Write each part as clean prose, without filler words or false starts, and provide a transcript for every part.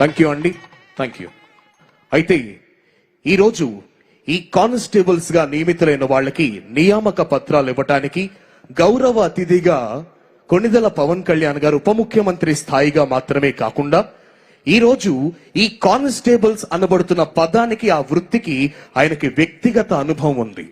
Thank you అండి, thank you. అయితే ఈరోజు ఈ కానిస్టేబుల్స్ గా నియమితులైన వాళ్ళకి నియామక పత్రాలు ఇవ్వటానికి గౌరవ అతిథిగా కొణిదెల పవన్ కళ్యాణ్ గారు ఉప ముఖ్యమంత్రి స్థాయిగా మాత్రమే కాకుండా ఈరోజు ఈ కానిస్టేబుల్స్ అనబడుతున్న పదానికి, ఆ వృత్తికి ఆయనకి వ్యక్తిగత అనుభవం ఉంది.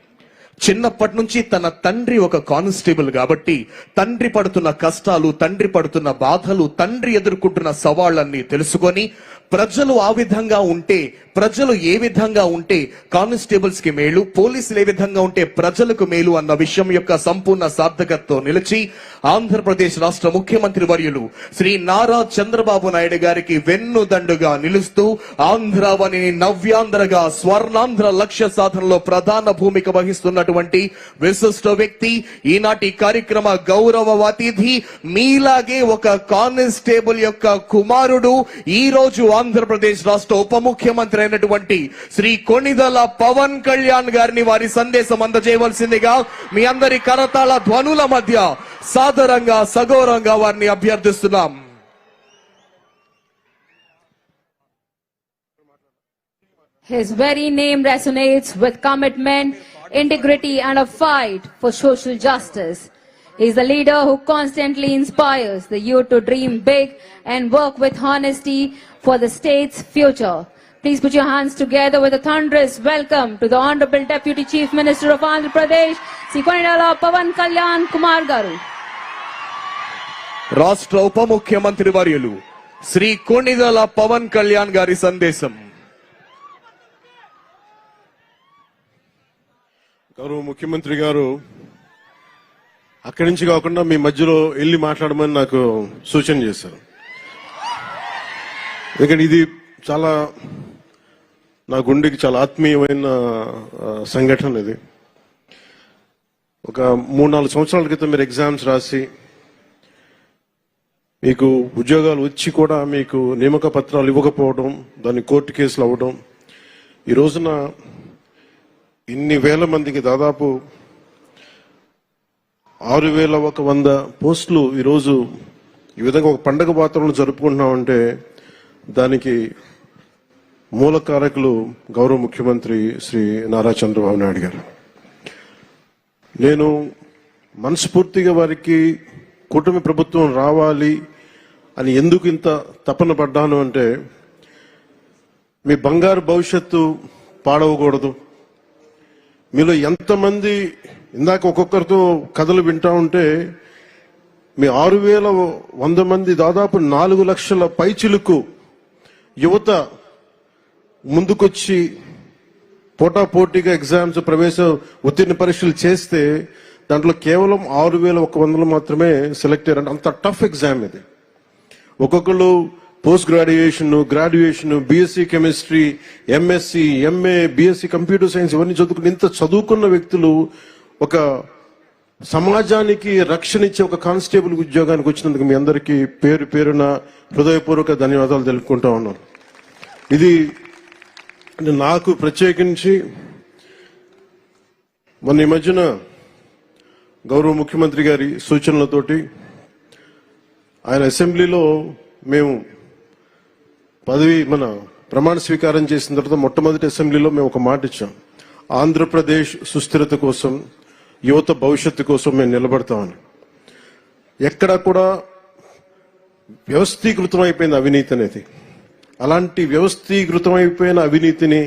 చిన్నప్పటి నుంచి తన తండ్రి ఒక కానిస్టేబుల్ కాబట్టి తండ్రి పడుతున్న కష్టాలు, తండ్రి పడుతున్న బాధలు, తండ్రి ఎదుర్కొంటున్న సవాళ్లన్నీ తెలుసుకొని ప్రజలు ఆ విధంగా ఉంటే, ప్రజలు ఏ విధంగా ఉంటే కానిస్టేబుల్స్ కి మేలు, పోలీసులు ఏ విధంగా ఉంటే ప్రజలకు మేలు అన్న విషయం యొక్క సంపూర్ణ సార్థకతతో నిలిచి ఆంధ్రప్రదేశ్ రాష్ట్ర ముఖ్యమంత్రి వర్యులు శ్రీ నారా చంద్రబాబు నాయుడు గారికి వెన్నుదండుగా నిలుస్తూ ఆంధ్రావనిని నవ్యాంధ్రగా, స్వర్ణాంధ్ర లక్ష్య సాధనలో ప్రధాన భూమిక వహిస్తున్నటువంటి విశిష్ట వ్యక్తి, ఈనాటి కార్యక్రమ గౌరవ అతిథి, మీలాగే ఒక కానిస్టేబుల్ యొక్క కుమారుడు, ఈ రోజు ఆంధ్రప్రదేశ్ రాష్ట్ర ఉప ముఖ్యమంత్రి అయినటువంటి శ్రీ కొణిదెల పవన్ కళ్యాణ్ గారిని వారి సందేశం అందజేయవలసిందిగా మీ అందరి కరతాళ ధ్వనుల మధ్య సాదరంగా, సగౌరవంగా వారిని అభ్యర్థిస్తున్నాం. His very name resonates with commitment, integrity, and a fight for social justice. He is a leader who constantly inspires the youth to dream big and work with honesty for the state's future. Please put your hands together with a thunderous welcome to the Honorable Deputy Chief Minister of Andhra Pradesh, Sri Konidala Pawan Kalyan Kumar Garu. రాష్ట్ర ఉప ముఖ్యమంత్రి వర్యులు శ్రీ కొణిదెల పవన్ కళ్యాణ్ గారి సందేశం. గౌరవ ముఖ్యమంత్రి గారు అక్కడి నుంచి కాకుండా మీ మధ్యలో వెళ్ళి మాట్లాడమని నాకు సూచన చేశారు. ఎందుకంటే ఇది చాలా నా గుండెకి చాలా ఆత్మీయమైన సంఘటన. ఇది ఒక 3-4 సంవత్సరాల క్రితం మీరు ఎగ్జామ్స్ రాసి మీకు ఉద్యోగాలు వచ్చి కూడా మీకు నియామక పత్రాలు ఇవ్వకపోవడం, దాన్ని కోర్టు కేసులు అవ్వడం, ఈ రోజున ఇన్ని వేల మందికి దాదాపు 6,100 పోస్టులు ఈరోజు ఈ విధంగా ఒక పండగ వాతావరణం జరుపుకుంటున్నామంటే దానికి మూల కారకులు గౌరవ ముఖ్యమంత్రి శ్రీ నారా చంద్రబాబు నాయుడు గారు. నేను మనస్ఫూర్తిగా వారికి కూటమి ప్రభుత్వం రావాలి అని ఎందుకు ఇంత తపన పడ్డాను అంటే, మీ బంగారు భవిష్యత్తు పాడవకూడదు. మీలో ఎంతమంది, ఇందాక ఒక్కొక్కరితో కథలు వింటా ఉంటే మీ 6,100 మంది, దాదాపు 4 లక్షల పైచిలుకు యువత ముందుకొచ్చి పోటాపోటీగా ఎగ్జామ్స్, ప్రవేశ ఉత్తీర్ణ పరీక్షలు చేస్తే దాంట్లో కేవలం 6,100 మాత్రమే సెలెక్ట్ అయ్యారు. అంత టఫ్ ఎగ్జామ్ ఇది. ఒక్కొక్కరు post graduation, graduation, BSc chemistry, MSc, MA, BSc computer science ఇవన్నీ చదువుకుని ఇంత చదువుకున్న వ్యక్తులు ఒక సమాజానికి రక్షణ ఇచ్చే ఒక కానిస్టేబుల్ ఉద్యోగానికి వచ్చినందుకు మీ అందరికీ పేరు పేరున హృదయపూర్వక ధన్యవాదాలు తెలుపుకుంటా ఉన్నాను. ఇది నాకు ప్రత్యేకించి మొన్న ఈ మధ్యన గౌరవ ముఖ్యమంత్రి గారి సూచనలతోటి ఆయన అసెంబ్లీలో మేము మన ప్రమాణ స్వీకారం చేసిన తర్వాత మొట్టమొదటి అసెంబ్లీలో మేము ఒక మాట ఇచ్చాం. ఆంధ్రప్రదేశ్ సుస్థిరత కోసం, యువత భవిష్యత్తు కోసం మేము నిలబడతామని. ఎక్కడా కూడా వ్యవస్థీకృతం అయిపోయింది అవినీతి అనేది. అలాంటి వ్యవస్థీకృతం అయిపోయిన అవినీతిని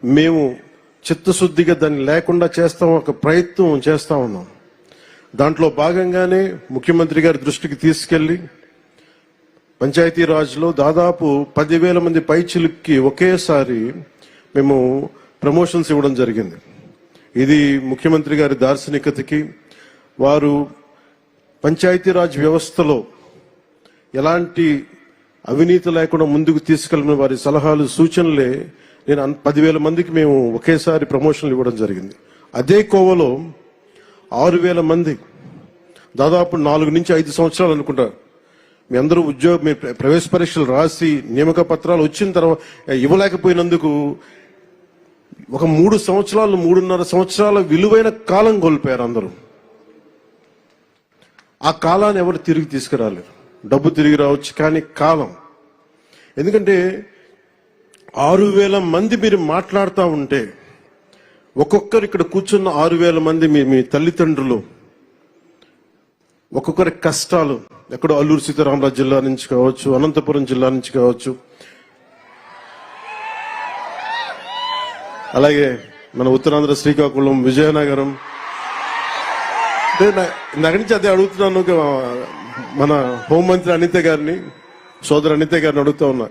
మేము చిత్తశుద్ధిగా దాన్ని లేకుండా చేస్తాం, ఒక ప్రయత్నం చేస్తా ఉన్నాం. దాంట్లో భాగంగానే ముఖ్యమంత్రి గారి దృష్టికి తీసుకెళ్లి పంచాయతీరాజ్లో దాదాపు 10,000 మంది పైచిలుక్కి ఒకేసారి మేము ప్రమోషన్స్ ఇవ్వడం జరిగింది. ఇది ముఖ్యమంత్రి గారి దార్శనికతకి, వారు పంచాయతీరాజ్ వ్యవస్థలో ఎలాంటి అవినీతి లేకుండా ముందుకు తీసుకెళ్లిన వారి సలహాలు, సూచనలే నేను 10,000 మందికి మేము ఒకేసారి ప్రమోషన్లు ఇవ్వడం జరిగింది. అదే కోవలో 6,000 మంది దాదాపు 4 నుంచి 5 సంవత్సరాలు అనుకుంటారు మీ అందరూ మీ ప్రవేశ పరీక్షలు రాసి నియామక పత్రాలు వచ్చిన తర్వాత ఇవ్వలేకపోయినందుకు ఒక 3 సంవత్సరాలు, 3.5 సంవత్సరాల విలువైన కాలం కోల్పోయారు అందరూ. ఆ కాలాన్ని ఎవరు తిరిగి తీసుకురాలేరు. డబ్బు తిరిగి రావచ్చు, కానీ కాలం ఎందుకంటే 6,000 మంది మీరు మాట్లాడుతూ ఉంటే ఒక్కొక్కరు ఇక్కడ కూర్చున్న 6,000 మంది మీ తల్లిదండ్రులు, ఒక్కొక్కరి కష్టాలు, ఎక్కడో అల్లూరు సీతారామరాజు జిల్లా నుంచి కావచ్చు, అనంతపురం జిల్లా నుంచి కావచ్చు, అలాగే మన ఉత్తరాంధ్ర శ్రీకాకుళం, విజయనగరం. నాకు నుంచి అదే అడుగుతున్నాను, మన హోంమంత్రి అనిత గారిని, సోదరు అనిత గారిని అడుగుతా ఉన్నా.